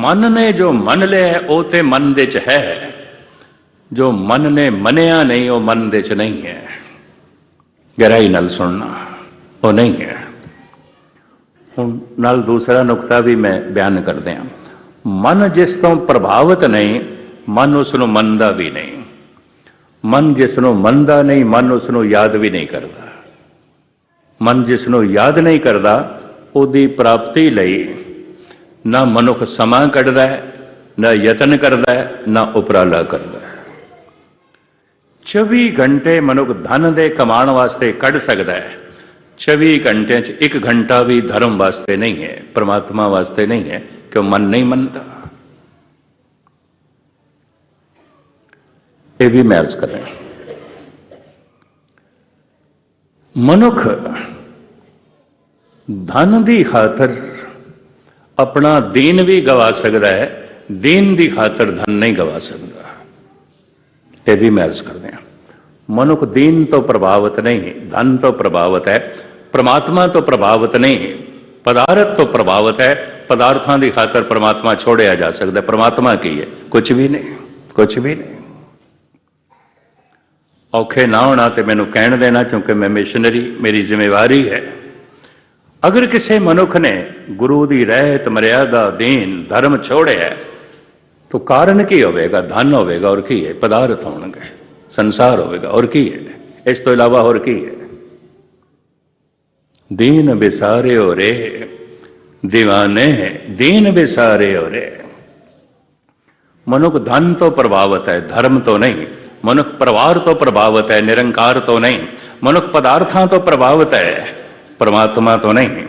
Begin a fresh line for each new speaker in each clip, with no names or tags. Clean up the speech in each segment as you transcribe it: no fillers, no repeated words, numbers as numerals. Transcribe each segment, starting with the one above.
मन ने जो मन लिया है वो तो मन दे च है, जो मन ने मनिया नहीं वो मन दे च नहीं है। गहराई नाल सुनना, वो नहीं है। हुण नाल दूसरा नुकता भी मैं बयान कर दिया। मन जिस तो प्रभावित नहीं, मन उसनों मनदा भी नहीं। मन जिसनों मनदा नहीं, मन उसनों याद भी नहीं करता। मन जिसनों याद नहीं करता, उहदी प्राप्ति लई ना मनुख समा कढ़दा है, ना यतन करता है, ना उपराला करता है। 24 घंटे मनुख धन दे कमाण वास्ते कढ़ सकता है, 24 घंटे 1 घंटा भी धर्म वास्ते नहीं है, परमात्मा वास्ते नहीं है, क्यों? मन नहीं मनता। ये भी मैं अर्ज कर रहा हूं। मनुख धन की खातर अपना दीन भी गवा सकता है, दीन की खातर धन नहीं गवा सकता। यह भी मैं अर्ज कर दिया। मनुख दीन तो प्रभावित नहीं, धन तो प्रभावित है, परमात्मा तो प्रभावित नहीं, पदार्थ तो प्रभावित है। पदार्थों की खातर परमात्मा छोड़िया जा सकता है। परमात्मा की है? कुछ भी नहीं, कुछ भी नहीं। औखे ना होना तो मैनू कहन देना, क्योंकि मैं मिशनरी, मेरी जिम्मेवारी है। अगर किसी मनुख ने गुरु की रहत मर्यादा दीन धर्म छोड़े है तो कारण की होगा? धन होगा और की है? पदार्थ होंगे, संसार होगा और की है? इस तो इलावा और की है? दीन बिसारे हो रे दीवाने, दीन बिसारे हो रे। मनुख धन तो प्रभावित है, धर्म तो नहीं। मनुख परिवार तो प्रभावित है, निरंकार तो नहीं। मनुख पदार्थां तो प्रभावित है, परमात्मा तो नहीं।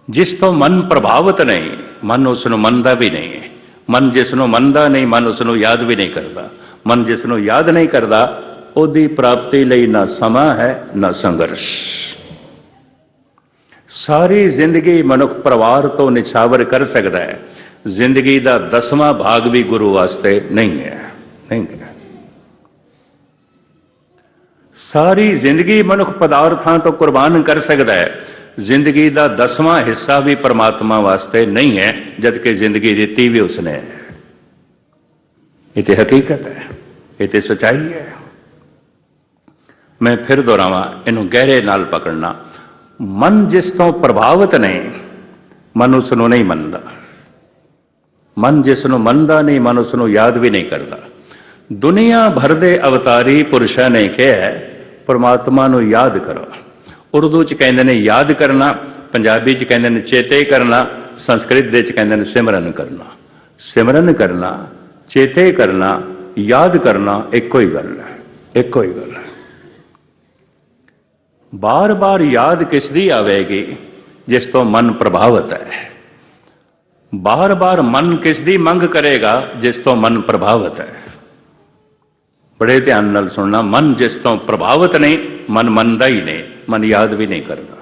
जिस तो मन प्रभावित नहीं, मन उसनों मनदा भी नहीं है। मन जिसनों मनदा नहीं, मन उसनों याद भी नहीं करता। मन जिसनों याद नहीं करता, उहदी प्राप्ति लई ना समा है ना संघर्ष। सारी जिंदगी मनुख परिवार तो निछावर कर सकता है, जिंदगी का 10वां भाग भी गुरु वास्ते नहीं है, नहीं है। सारी जिंदगी मनुख पदार्थां तो कुर्बान कर सकता है, जिंदगी का 10वां हिस्सा भी परमात्मा वास्ते नहीं है, जबकि जिंदगी दी भी उसने है। ये तो हकीकत है, ये तो सच्चाई है। मैं फिर दोहरावां, इनू गहरे नाल पकड़ना। मन जिस तो प्रभावित नहीं, मन उसनों नहीं मनदा। मन जिसनों मनदा नहीं, मन उसनों याद भी नहीं करता। दुनिया भर दे अवतारी पुरुषों ने कहा है परमात्मा नू याद करो। उर्दू च कहते हैं याद करना, पंजाबी च कहते हैं चेते करना, संस्कृत दे च कहते हैं सिमरन करना। सिमरन करना, चेते करना, याद करना एको ही गल है, एको ही गल है। बार बार याद किस दी आवेगी? जिस तो मन प्रभावित है। बार बार मन किस दी मंग करेगा? जिस तो मन प्रभावित है। बड़े ध्यान नाल सुनना। मन जिस तो प्रभावित नहीं, मन मनदा ही नहीं, मन याद भी नहीं करता।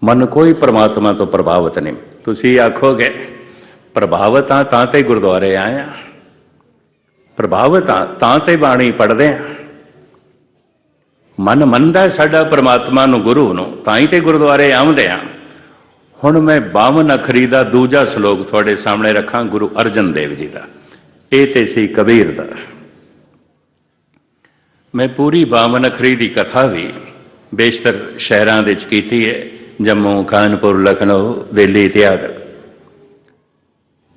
मन कोई परमात्मा तो प्रभावित नहीं। तुसी आखोगे प्रभावित हाँ तां ते गुरुद्वारे आए हैं, प्रभावित हाँ तां ते बाणी पढ़दे हैं। मन मनदा साडा परमात्मा नू, गुरु नू, तां ही ते गुरुद्वारे आउंदे हैं। हुण मैं 52 अखरी दा दूजा श्लोक थोड़े सामने रखा, गुरु अर्जन देव जी का। ये ते सी कबीर दा। मैं पूरी 52 अखरी की कथा भी बेशतर शहरों के की है, जम्मू, कानपुर, लखनऊ, दिल्ली इत्यादि।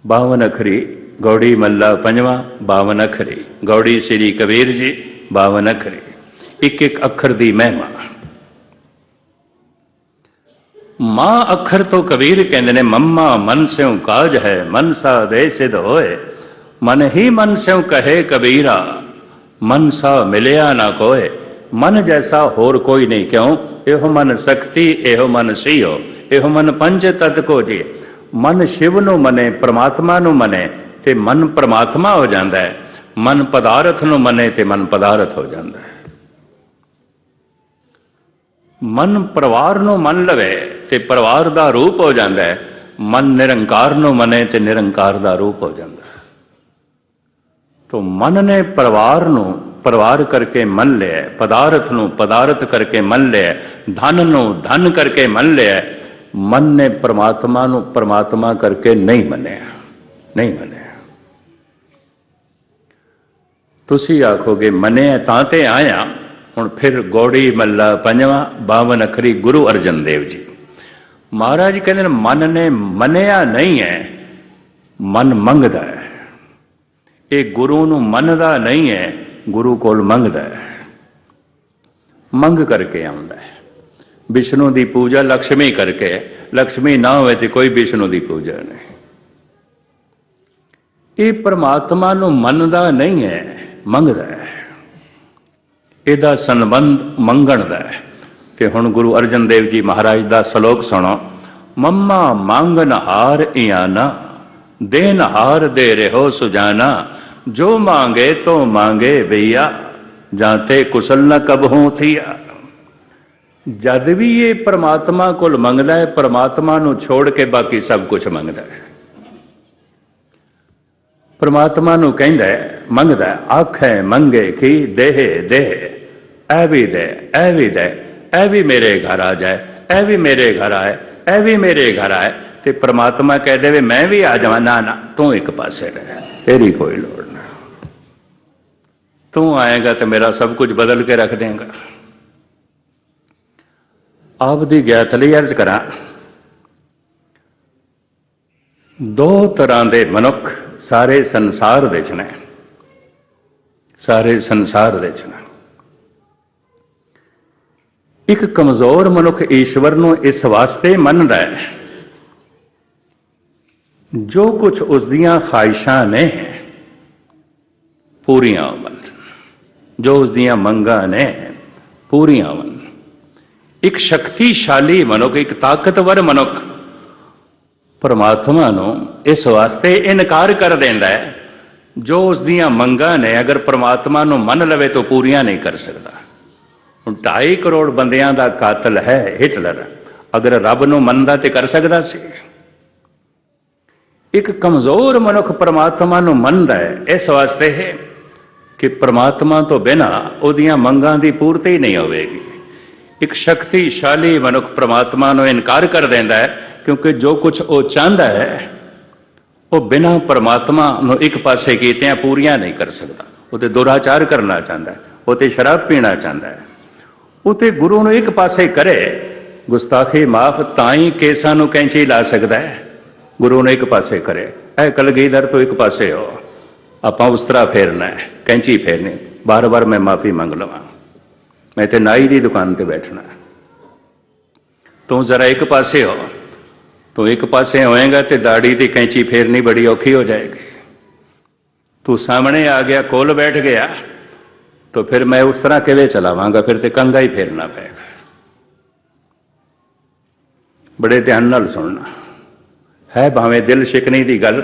52 अखरी गौड़ी मल्ला पंजवा, 52 अखरी गौड़ी श्री कबीर जी, 52 अखरी। एक एक अखर की महिमा। मां अखर तो कबीर कहते ने मम्मा मन स्यों काज है, मन सा दे सिद्ध होए। मन ही मन स्यों कहे कबीरा, मन सा मिलिया ना कोय। मन जैसा होर कोई नहीं, क्यों? एहो मन शक्ति, एहो मन सीहो, एहो मन पंच तत् को जी। मन शिव नू मने, परमात्मा नू मने ते मन परमात्मा हो जाता है। मन पदार्थ नू मने ते मन पदार्थ हो जाता है। मन परिवार नू मन लवे ते परिवार दा रूप हो जाता है। मन निरंकार नू मने ते निरंकार दा रूप हो जाता है। तो मन ने परिवार नू परिवार करके मन लिया, पदार्थ नू पदार्थ करके मन लिया, धन नू धन करके मन लिया। मन ने परमात्मा नूं परमात्मा करके नहीं मन्निया, नहीं मन्निया। तुसी आखोगे मन्निया तां ते आया। हुण फिर गौड़ी महला पंजवां 52 अखरी गुरु अर्जन देव जी महाराज कहते हैं मन ने मन्निया नहीं है, मन मंगदा है। ये गुरु नूं मनदा नहीं है, गुरु कोल मंगदा है, मंग करके आउंदा है। विष्णु की पूजा लक्ष्मी करके, लक्ष्मी ना होवे तो कोई विष्णु की पूजा नहीं। ये परमात्मा नूं मनदा नहीं है, मंगदा है। इहदा संबंध मंगण दा है। कि हुण गुरु अर्जन देव जी महाराज का श्लोक सुनो। मम्मा मांगन हार इयाना, देन हार दे रहो सुजाना, जो मांगे तो मांगे भैया, जाते कुशल न कब हों थिया। जद भी ये परमात्मा कोल मंगदा है, परमात्मा नूं छोड़ के बाकी सब कुछ मंगदा है। परमात्मा नूं कहंदा है, मंगदा है, आखे मंगे की देह देह, ऐ भी दे, ऐ भी दे, ऐ भी मेरे घर आ जाए, ऐ भी मेरे घर आए, ऐ भी मेरे घर आए। ते परमात्मा कह दे मैं भी आ जावां, ना ना तू एक पासे रह, तेरी कोई लोड़ ना, तू आएगा तो मेरा सब कुछ बदल के रख देगा। आप दी ज्ञात लई अर्ज करा। दो तरह के मनुख सारे संसार दे ने, सारे संसार दे ने। एक कमजोर मनुख ईश्वर नूं इस वास्ते मनदा है, जो कुछ उसदियां ख्वाहिशां ने पूरियां होवन, जो उसदियां मंगां ने पूरियां होवन। एक शक्तिशाली मनुख, एक ताकतवर मनुख परमात्मा नूं इस वास्ते इनकार कर देंदा है, जो उसदियां मंगां ने अगर परमात्मा नूं मन लवे तो पूरियां नहीं कर सकता। 2.5 करोड़ बंदियां दा कातल है हिटलर, अगर रब नूं मनदा ते कर सकदा सी। एक कमजोर मनुख परमात्मा नूं मनदा है इस वास्ते है कि परमात्मा तो बिना उहदियां मंगां दी पूर्ति नहीं होवेगी। एक शक्तिशाली मनुख परमात्मा नूं इनकार कर देंदा है, क्योंकि जो कुछ वो चाहता है वो बिना परमात्मा नूं एक पासे कीतियां पूरियां नहीं कर सकता। वो तो दुराचार करना चाहता है, वो तो शराब पीना चाहता है, वो तो गुरु नूं एक पासे करे, गुस्ताखी माफ ताई केसां नूं कैंची ला सकता है, गुरु ने एक पासे करे। ऐ कलगीधर तो एक पासे हो, आपां उस तरह फेरना है, कैंची फेरनी, बार बार मैं माफी मंग लवां, मैं तो नाई की दुकान पर बैठना। तू जरा एक पासे हो, तू एक पासे होएगा तो दाढ़ी की कैंची फेरनी बड़ी औखी हो जाएगी। तू सामने आ गया, कोल बैठ गया, तो फिर मैं उस तरह किवें चलावांगा, फिर तो कंघा ही फेरना पएगा। बड़े ध्यान नाल सुनना है, भावें दिल शिकनी की गल,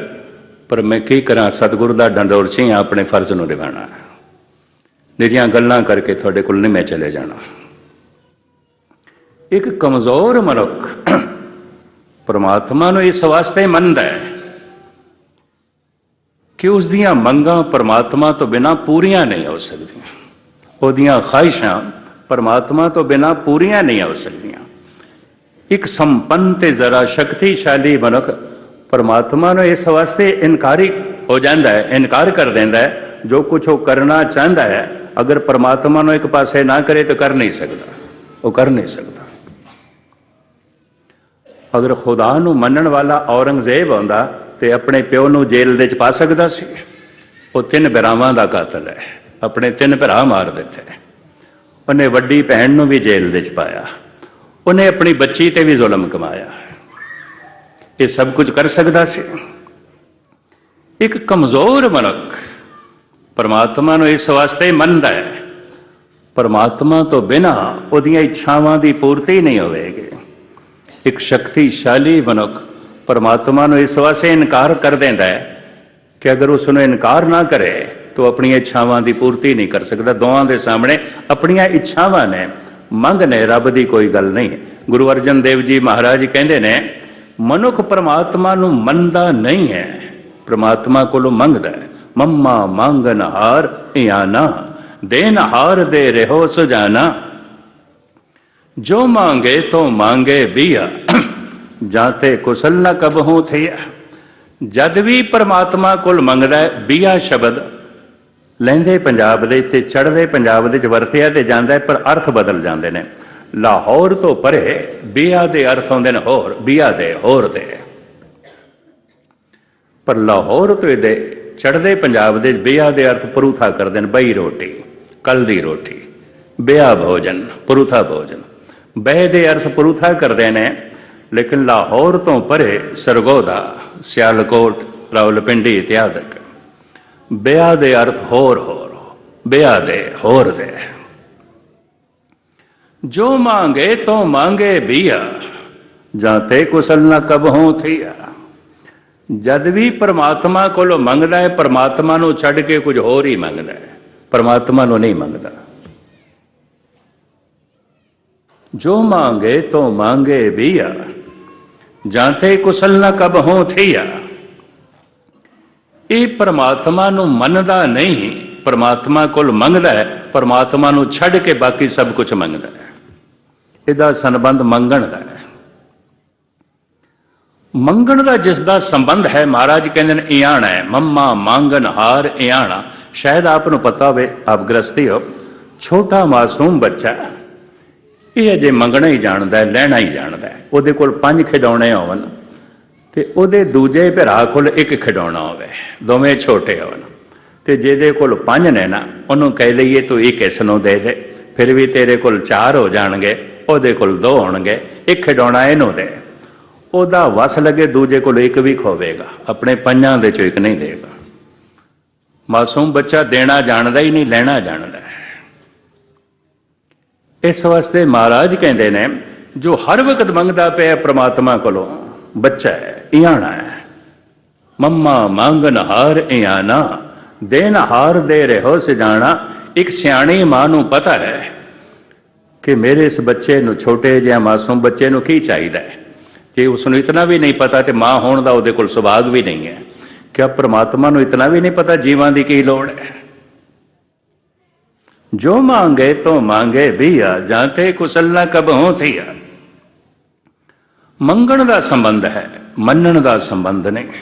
पर मैं की करा, सतगुरु का डंडोरची हाँ, अपने फर्ज नूं निभाना। निरियां गल्लां करके थोड़े कोल नहीं मैं चले जाना। एक कमजोर मनुख परमात्मा नूं इस वास्ते मनदा है कि उसदियां मंगां परमात्मा तो बिना पूरियां नहीं हो सकदियां, उहदियां ख्वाहिशां परमात्मा तो बिना पूरियां नहीं हो सकदियां। एक संपन्न ते जरा शक्तिशाली मनुख परमात्मा नूं इस वास्ते इनकारी हो जाता है, इनकार कर देंदा है, जो कुछ वो करना चाहता है अगर परमात्मा नूं एक पासे ना करे तो कर नहीं सकता, वो कर नहीं सकता। अगर खुदा नूं मनण वाला औरंगजेब होंदा ते अपने प्यो नूं जेल दे च पा सकदा सी। वो 3 भरावां दा कातल है, अपने 3 भरा मार दिते। उन्हें वड्डी भैन नूं भी जेल दे च पाया, उन्हें अपनी बच्ची ते भी जुल्म कमाया। ये सब कुछ कर सकदा सी। एक कमजोर मनुख परमात्मा नूं इस वास्ते मनदा है, परमात्मा तो बिना उहदियां इच्छावां दी पूर्ति नहीं होवेगी। एक शक्तिशाली मनुख परमात्मा नूं इस वास्ते इनकार कर देंदा है कि अगर उसनूं इनकार ना करे तो अपनी इच्छावां की पूर्ति नहीं कर सकता। दोवां दे सामने अपनियां इच्छावां ने, मंग ने, रब की कोई गल नहीं। गुरु अर्जन देव जी महाराज कहते ने, मनुख परमात्मा नूं मनदा नहीं है, परमात्मा कोलों मंगदा है। मम्मा मांगन हार इयाना, देन हार दे रहो सुजाना, जो मांगे तो मांगे बिया, जाते कुशल न कबहू थे। जद भी परमात्मा कोल मंगदा है बीहा शब्द लਹਿੰਦੇ पंजाब ਦੇ ਤੇ ਚੜ੍ਹਦੇ ਪੰਜਾਬ ਦੇ ਚ ਵਰਤਿਆ ਤੇ ਜਾਂਦਾ पर अर्थ बदल जाते हैं। लाहौर तो परे बीहा के अर्थ होंगे ने होर, बीहा दे होर दे, पर लाहौर तो ये चढ़ते पंजाब के बीहा के अर्थ परूथा करते हैं। बई रोटी, कल दी रोटी, बीहा भोजन, परूथा भोजन। बह के अर्थ परूथा करते हैं, लेकिन लाहौर तो परे सरगोदा, सियालकोट, रावलपिंडी इत्यादि बीहा दे अर्थ होर होर, बीहा दे होर दे। जो मांगे तो मांगे बीहा, जाते कुशल न कबहू थिया। जद भी परमात्मा कोलों मंगदा है, परमात्मा नूं छड्ड के कुछ होर ही मंगदा है, परमात्मा नूं नहीं मंगदा। जो मांगे तो मांगे बीहा, जाते कुशल न कबहू थिया। ये परमात्मा नूं मनदा नहीं, परमात्मा कोल मंगदा है, परमात्मा नूं छड्ड के बाकी सब कुछ मंगदा है। इहदा संबंध मंगण दा है। मंगण दा जिसदा संबंध है, महाराज कहंदे ने इयाणा है। मम्मा मांगन हार इयाणा। शायद आपनूं पता होवे, आप गृहस्थी हो, छोटा मासूम बच्चा ये अजे मंगना ही जाणदा है, लैणा ही जाणदा है। उहदे कोल 5 खिडौणे होवन ते उहदे दूजे भरा कोल 1 खिडौना होवे, दोवें छोटे होवन, ते जिहदे कोल 5 ने ना उहनूं कह लईए तूं 1 इस नूं दे दे, फिर भी तेरे कोल 4 हो जाणगे, उहदे कोल 2 होणगे, 1 खिडौना इहनूं दे। उहदा वस लगे दूजे कोल 1 भी खोवेगा, अपने 5 दे चों 1 नहीं देगा। मासूम बच्चा देना जाणदा ही नहीं, लैणा जाणदा है। इस वास्ते महाराज कहंदे ने जो हर वक्त मंगदा पिया परमात्मा कोलों बच्चा है, इयाणा है। मम्मा मांगन हार इयाना, देन हार दे रहो सजाना। एक सियाणी मां नूं पता है कि मेरे इस बच्चे नूं, छोटे जिहा मासूम बच्चे नूं की चाहिदा है। कि उसनूं इतना भी नहीं पता तो मां होण दा उहदे कोल सुभाग भी नहीं है। क्या परमात्मा नूं इतना भी नहीं पता जीवां दी की लोड़ है? जो मांगे तो मांगे बीहा, जाते कुशल न कबहू थिया। मंगण दा संबंध है, मनण दा संबंध नहीं।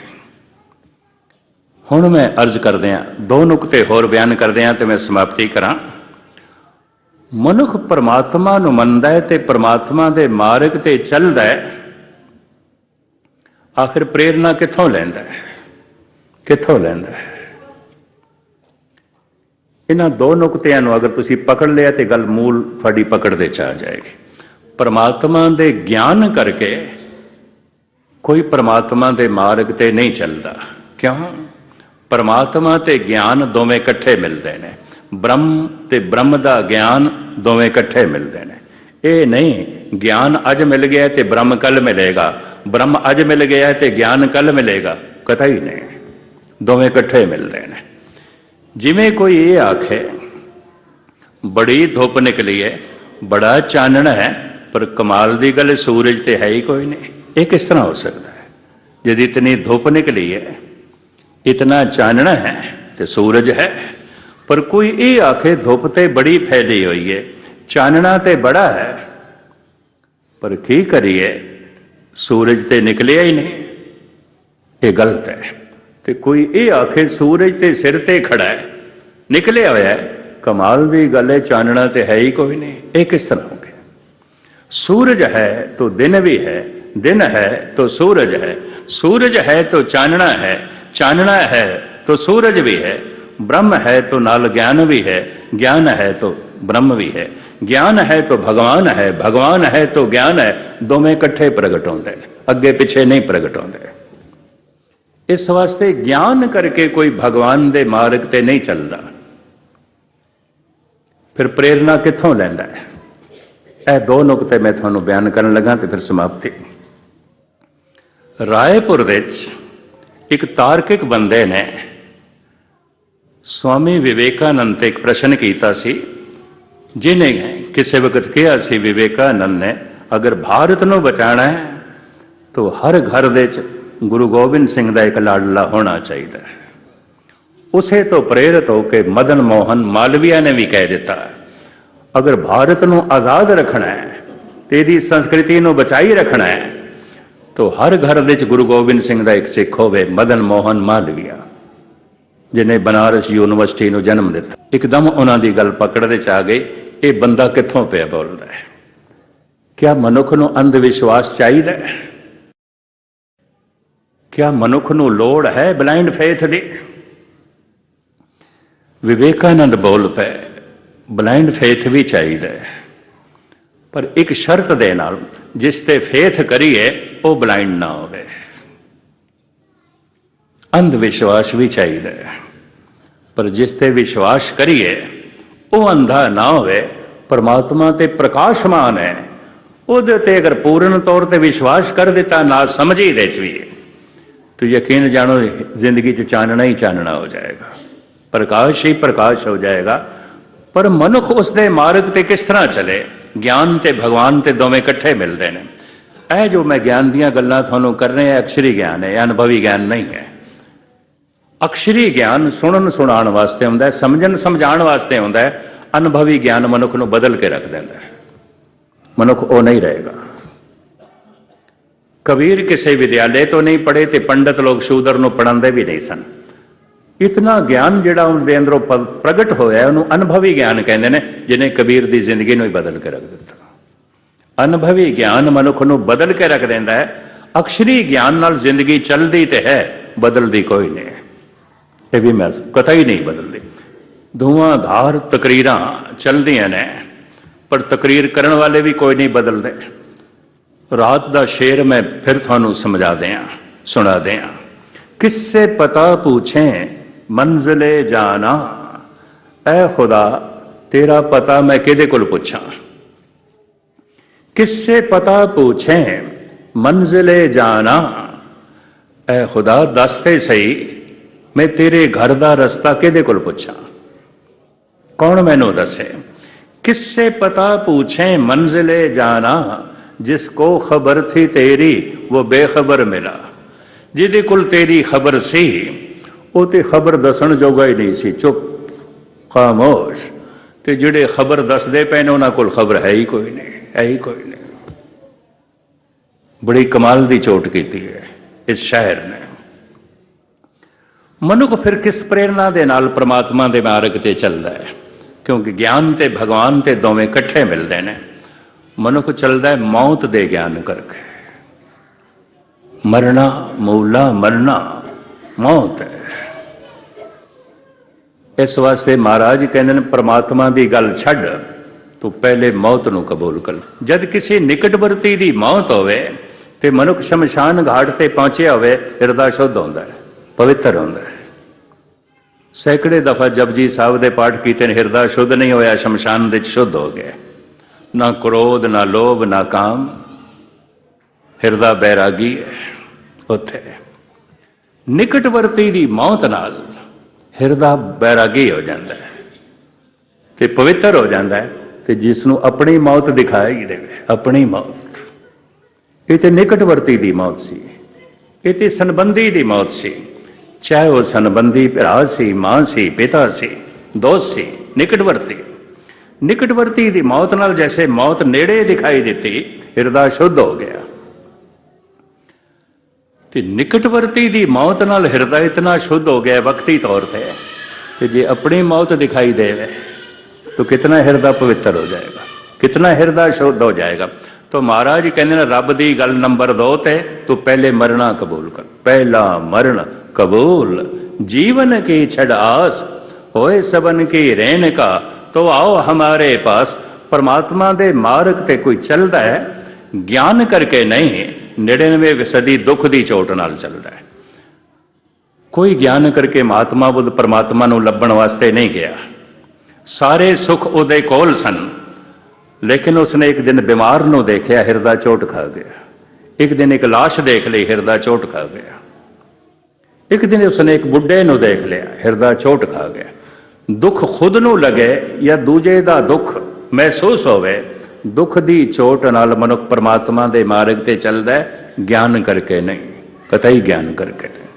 हुण मैं अर्ज करदिआं 2 नुकते होर बयान करदिआं ते मैं समाप्ति करां। मनुख परमात्मा नूं मनदा है ते परमात्मा दे मार्ग ते चलदा है, आखिर प्रेरणा कित्थों लैंदा है? कित्थों लैंदा है? इन्हां 2 नुकतिआं नूं अगर तुसीं पकड़ लिया तो गल मूल तुहाडी पकड़ दे च आ जाएगी। परमात्मा दे ज्ञान करके कोई परमात्मा दे मार्ग ते नहीं चलता। क्यों? परमात्मा ते ज्ञान दोवें इकट्ठे मिलते हैं। ब्रह्म ते ब्रह्म दा ज्ञान दोवें इकट्ठे मिलते हैं। ये नहीं ज्ञान अज मिल गया तो ब्रह्म कल मिलेगा, ब्रह्म अज मिल गया तो ज्ञान कल मिलेगा, कतई नहीं। दोवें इकट्ठे मिलते हैं। जिमें कोई ये आखे बड़ी धुप निकली है, बड़ा चानण है, पर कमाल की गल सूरज तो है ही कोई नहीं। ये किस तरह हो सकता है? यदि इतनी धुप निकली है, इतना चानना है तो सूरज है, पर कोई ये आखे धुप तो बड़ी फैली हुई है, चानना तो बड़ा है, पर की करिए सूरज तो निकलिया ही नहीं। ये गलत है। तो कोई ये आखे सूरज तो सिर ते खड़ा है, निकलिया हुआ है, कमाल की गल है, चानना तो है ही कोई नहीं। ये किस तरह हो गया? सूरज है तो दिन भी है, दिन है तो सूरज है, सूरज है तो चानना है, चानना है तो सूरज भी है, ब्रह्म है तो नाल ज्ञान भी है, ज्ञान है तो ब्रह्म भी है, ज्ञान है तो भगवान है, भगवान है तो ज्ञान है। दोवें इकट्ठे प्रगट होंदे ने, अगे पिछे नहीं प्रगट होंदे। इस वास्ते ज्ञान करके कोई भगवान दे मार्ग ते नहीं चलता। फिर प्रेरणा कित्थों लैंदा है? यह 2 नुकते मैं तुहानूं बयान करन लगा तो फिर समाप्ति। रायपुर विच एक तार्किक बंदे ने स्वामी विवेकानंद ते एक प्रश्न किया सी, जिन्हें किसी वक्त कहा सी विवेकानंद ने, अगर भारत नूं बचाना है तो हर घर दे गुरु गोबिंद सिंह का एक लाडला होना चाहिए। उसे तो प्रेरित होकर मदन मोहन मालवीय ने भी कह दिता, अगर भारत नूं आज़ाद रखना है, तेरी संस्कृति नूं बचाई रखना है, तो हर घर विच गुरु गोबिंद सिंह का एक सिख होवे, मदन मोहन मालवीया, जिन्हें बनारस यूनिवर्सिटी को जन्म दिता। एकदम उन्होंने गल पकड़ च आ गई, ये बंदा कित्थों पे बोलता है। क्या मनुख नूं अंध विश्वास चाहिए? क्या मनुख नूं लोड़ है ब्लाइंड फेथ दी? विवेकानंद बोल पे ब्लाइंड फेथ भी चाहिए, पर एक शर्त दे नाल, जिस ते फेथ करिए वो ब्लाइंड ना होवे। अंध विश्वास भी चाहिए, पर जिस ते विश्वास करिए वो अंधा ना होवे। परमात्मा ते प्रकाशमान है, उहदे ते अगर पूर्ण तौर ते विश्वास कर दिता ना समझी दे भी, तो यकीन जानो जिंदगी च चानना ही चानना हो जाएगा, प्रकाश ही प्रकाश हो जाएगा। पर मनुख उसके मार्ग ते किस तरह चले? ज्ञान ते भगवान ते दोवें इकट्ठे मिलते हैं। यह जो मैं ज्ञान दीयां गल्लां तुहानूं कर रहे हैं, अक्षरी ज्ञान है, अनुभवी ज्ञान नहीं है। अक्षरी ज्ञान सुनन सुनाण वास्ते हुंदा है, समझन समझाण वास्ते हुंदा है। अनुभवी ज्ञान मनुख नूं बदल के रख देंदा है, मनुख वो नहीं रहेगा। कबीर किसी विद्यालय तो नहीं पढ़े, तो पंडित लोग शूदर नूं पढ़ांदे भी नहीं सन। इतना ज्ञान जिहड़ा उनके अंदरों प्रगट होया उन्होंने अनुभवी ज्ञान कहते हैं, जिन्हें कबीर की जिंदगी नूं ही बदल के रख दिता। अनुभवी ज्ञान मनुख नूं बदल के रख देंदा है। अक्षरी ज्ञान नाल जिंदगी चलती तो है, बदलती कोई नहीं है। ये भी मैं कतई नहीं बदलती। धुआंधार तकरीरां चलदियां ने, पर तकरीर करने वाले भी कोई नहीं बदलते। रात का शेर मैं फिर थानू समझा दें, सुना दें। किससे पता पूछें मंजिले जाना, ऐ खुदा तेरा पता मैं किहदे कोल पुछां। किससे पता पूछें मंजिले जाना, ऐ खुदा दसते सही मैं तेरे घर का रस्ता किहदे कोल पुछां। कौन मैनू दसे? किससे पता पूछें मंजिले जाना, जिसको खबर थी तेरी वो बेखबर मिला। जिहदे कोल तेरी खबर सी वो तो खबर दसन जोगा ही नहीं सी, चुप खामोश। ते जिहड़े खबर दसदे पे ने उन्हां कोल खबर है ही कोई नहीं, है ही कोई नहीं। बड़ी कमाल की चोट की है इस शायर ने। मनुख फिर किस प्रेरणा दे नाल परमात्मा दे मार्ग ते चलदा है? क्योंकि ज्ञान ते भगवान ते दोवें इकट्ठे मिलते हैं। मनुख चलता है मौत दे ज्ञान करके। मरना मूला मरना मौत है। इस वास्ते महाराज कहते हैं परमात्मा की गल छड़ तो पहले मौत नूं कबूल कर। जब किसी निकटवर्ती की मौत होवे ते मनुख शमशान घाट से पहुंचे होवे, हृदय शुद्ध होंदा है, पवित्र होंदा है। सैकड़े दफा जपजी साहब दे पाठ कीते ने, हृदय शुद्ध नहीं होया, शमशान दे शुद्ध हो गया। ना क्रोध ना लोभ ना काम, हृदय बैरागी है। उत्थे निकटवर्ती की मौत नाल हृदय बैरागी हो जाता है ते पवित्र हो जाता है। ते जिसनों अपनी मौत दिखाई देवे, अपनी मौत, ये तो निकटवर्ती की मौत सी, ये तो संबंधी की मौत सी। चाहे वह संबंधी भरा सी, मां सी, पिता सी, दोस्त सी, निकटवर्ती। निकटवर्ती की मौत नाल जैसे मौत नेड़े दिखाई देती, हृदय शुद्ध हो गया। ते निकटवर्ती की मौत नाल हृदय इतना शुद्ध हो गया वक्ती तौर पर कि जे अपनी मौत दिखाई दे तो कितना हृदय पवित्र हो जाएगा, कितना हृदय शुद्ध हो जाएगा। तो महाराज कहते हैं रब की गल नंबर 2 ते तू पहले मरना कबूल कर। पहला मरण कबूल, जीवन की छड़ आस, होए सबन की रहन का तो आओ हमारे पास। परमात्मा दे मार्ग ते कोई चलता है ज्ञान करके नहीं, 99 दुख की चोट नाल चलता है। कोई ज्ञान करके महात्मा बुद्ध परमात्मा नूं लभण वास्ते नहीं गया। सारे सुख उहदे कोल सन, लेकिन उसने एक दिन बीमार नूं देखिया, हृदय चोट खा गया। एक दिन एक लाश देख ली, हृदय चोट खा गया। एक दिन उसने एक बुढ़े नूं देख लिया, हृदय चोट खा गया। दुख खुद नूं लगे या दूजे दा दुख महसूस होवे, दुख दी चोट नाल मनुख परमात्मा दे मार्ग ते चलदा है, ज्ञान करके नहीं, कतई ज्ञान करके नहीं।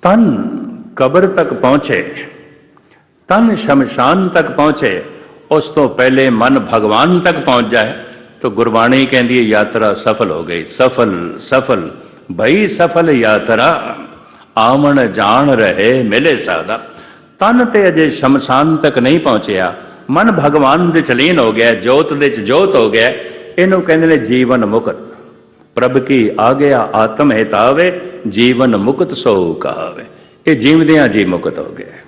तन कब्र तक पहुंचे, तन शमशान तक पहुंचे, उस तो पहले मन भगवान तक पहुंच जाए तो गुरबाणी कहती है यात्रा सफल हो गई। सफल सफल भई सफल यात्रा, आमन जान रहे मिले सादा। तन ते अजे शमशान तक नहीं पहुंचया, मन भगवान दे च लीन हो गया, जोत दे च जोत हो गया। इनू कहते ने जीवन मुक्त। प्रभ की आ गया आत्म हितावे, जीवन मुक्त सो कहावे। ये जीवदियां जी मुक्त हो गया।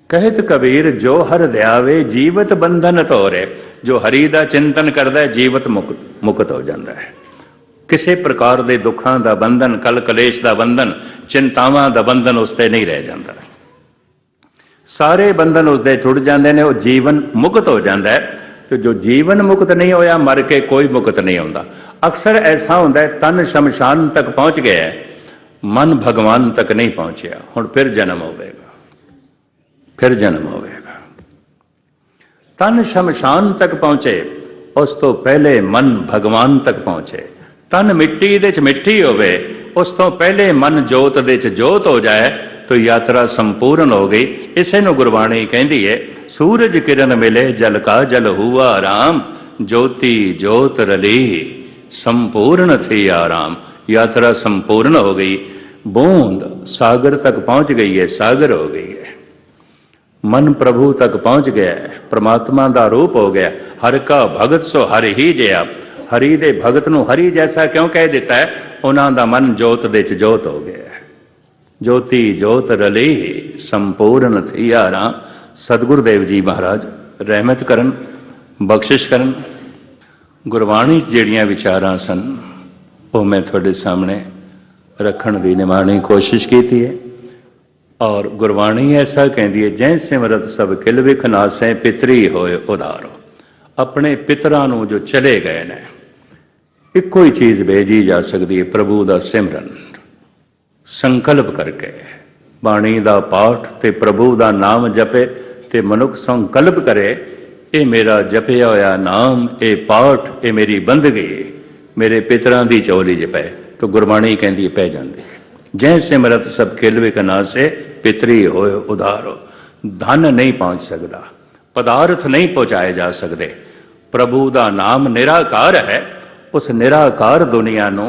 कहत कबीर जो हर ध्यावे, जीवत बंधन तोरे। जो हरि का चिंतन करता है जीवत मुक्त हो जाता है। किसी प्रकार के दुखों का बंधन, कल कलेश का बंधन, चिंतावां का बंधन उसते नहीं रह जाता। सारे बंधन उसके टुट जाते हैं, वो जीवन मुक्त हो जाता है। तो जो जीवन मुक्त नहीं होया, मर के कोई मुक्त नहीं होता। अक्सर ऐसा होता है तन शमशान तक पहुंच गया है, मन भगवान तक नहीं पहुंचया, हुण फिर जन्म होवेगा, फिर जन्म होवेगा। तन शमशान तक पहुंचे, उस तो पहले मन भगवान तक पहुंचे। तन मिट्टी दे च मिट्टी होवे, उस तो पहले मन जोत दे च जोत हो जाए तो यात्रा संपूर्ण हो गई। इसे नु गुरबाणी कहती है, सूरज किरण मिले जल का जल हुआ राम, ज्योति जोत रली संपूर्ण थी आराम। यात्रा संपूर्ण हो गई। बूंद सागर तक पहुंच गई है, सागर हो गई है। मन प्रभु तक पहुंच गया है, परमात्मा का रूप हो गया। हर का भगत सो हर ही जया। हरि दे भगत नूं हरि जैसा क्यों कह देता है? उन्हां दा मन जोत दे च जोत हो गया है। ज्योति जोत रली संपूर्ण थी आराम। सतगुरुदेव जी महाराज रहमत करन, बख्शिश करन। गुरबाणी जिहड़ियां विचारां सन वो मैं तुहाडे सामने रखण दी निमाणी कोशिश की है। और गुरबाणी ऐसा कहती है, जै सिमरत सब किल विख नासै, पितरी होए उधारो। अपने पितरां नूं जो चले गए ने, इक्को ही चीज़ भेजी जा सकती है, प्रभु का सिमरन। संकल्प करके बाणी का पाठ ते प्रभु का नाम जपे ते मनुख संकल्प करे, ये मेरा जपिया होया नाम, ये पाठ, ये मेरी बंदगी मेरे पितरां दी चौली च पै, तो गुरबाणी कहती पै जाती है। जै सिमरत सब किल विख नासै, पितरी होए उधारो। धन नहीं पहुंच सकता, पदार्थ नहीं पहुंचाए जा सकते। प्रभु का नाम निराकार है, उस निराकार दुनिया नूं